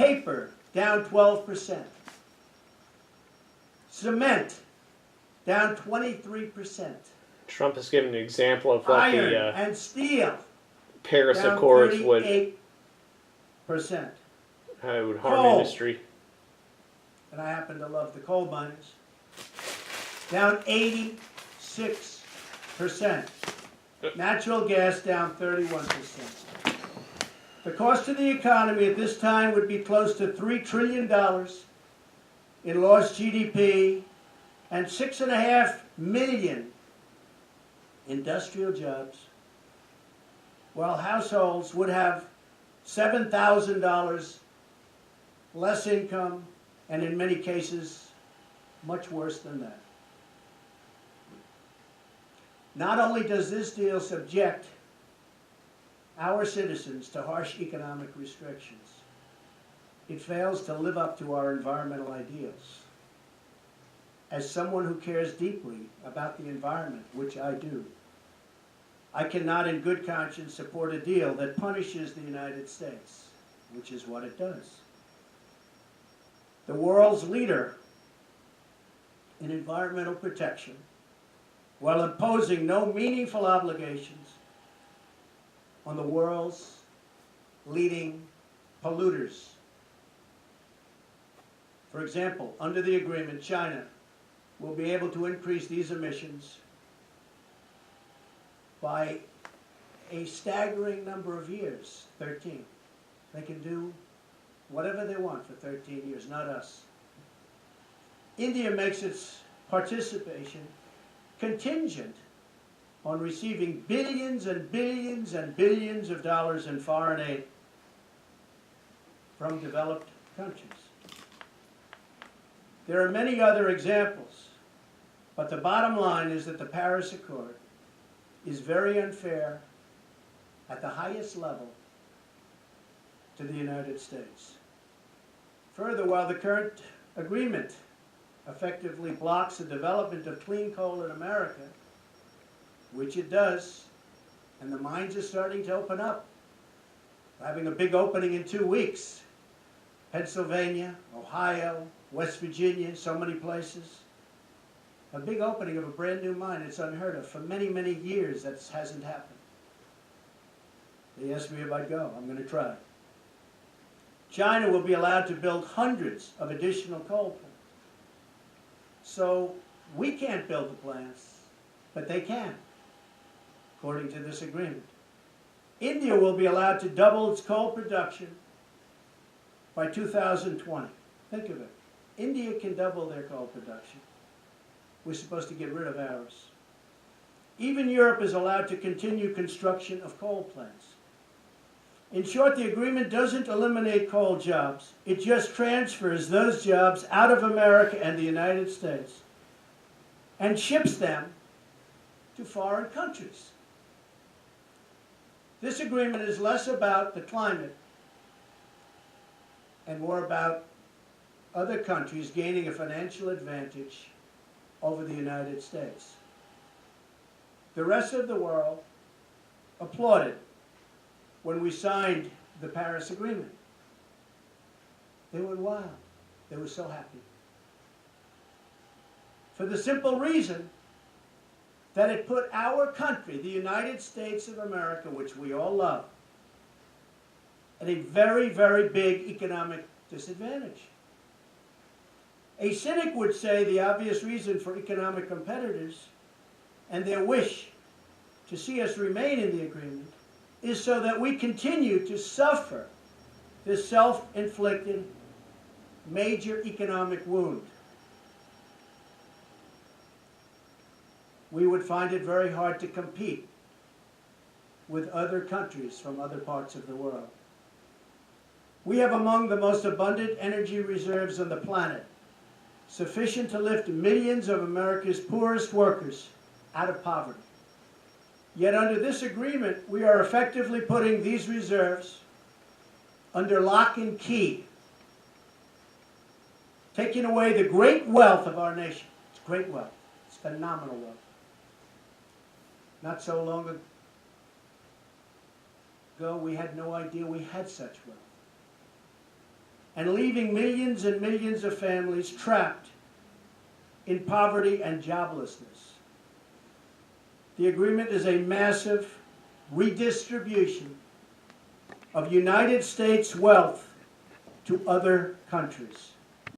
Paper, down 12%. Cement, down 23%. Trump has given an example of what Iron the and steel, Paris down Accords would 38%. how it would harm Coal. industry. And I happen to love the coal miners, down 86%. Natural gas down 31%. The cost of the economy at this time would be close to $3 trillion in lost GDP and 6.5 million industrial jobs, while households would have $7,000 less income, and in many cases, much worse than that. Not only does this deal subject our citizens to harsh economic restrictions, it fails to live up to our environmental ideals. As someone who cares deeply about the environment, which I do, I cannot in good conscience support a deal that punishes the United States, which is what it does. The world's leader in environmental protection, while imposing no meaningful obligations on the world's leading polluters. For example, under the agreement, China will be able to increase these emissions by a staggering number of years, 13. They can do whatever they want for 13 years, not us. India makes its participation contingent on receiving billions and billions and billions of dollars in foreign aid from developed countries. There are many other examples, but the bottom line is that the Paris Accord is very unfair at the highest level to the United States. Further, while the current agreement effectively blocks the development of clean coal in America, which it does, and the mines are starting to open up. We're having a big opening in 2 weeks. Pennsylvania, Ohio, West Virginia, so many places. A big opening of a brand new mine. It's unheard of. For many, many years that hasn't happened. They asked me if I'd go. I'm going to try. China will be allowed to build hundreds of additional coal plants. So we can't build the plants, but they can, according to this agreement. India will be allowed to double its coal production by 2020. Think of it. India can double their coal production. We're supposed to get rid of ours. Even Europe is allowed to continue construction of coal plants. In short, the agreement doesn't eliminate coal jobs. It just transfers those jobs out of America and the United States and ships them to foreign countries. This agreement is less about the climate and more about other countries gaining a financial advantage over the United States. The rest of the world applauded when we signed the Paris Agreement. They went wild. They were so happy. For the simple reason that it put our country, the United States of America, which we all love, at a very, very big economic disadvantage. A cynic would say the obvious reason for economic competitors and their wish to see us remain in the agreement is so that we continue to suffer this self-inflicted major economic wound. We would find it very hard to compete with other countries from other parts of the world. We have among the most abundant energy reserves on the planet, sufficient to lift millions of America's poorest workers out of poverty. Yet under this agreement, we are effectively putting these reserves under lock and key, taking away the great wealth of our nation. It's great wealth. It's phenomenal wealth. Not so long ago, we had no idea we had such wealth. and leaving millions and millions of families trapped in poverty and joblessness. The agreement is a massive redistribution of United States wealth to other countries.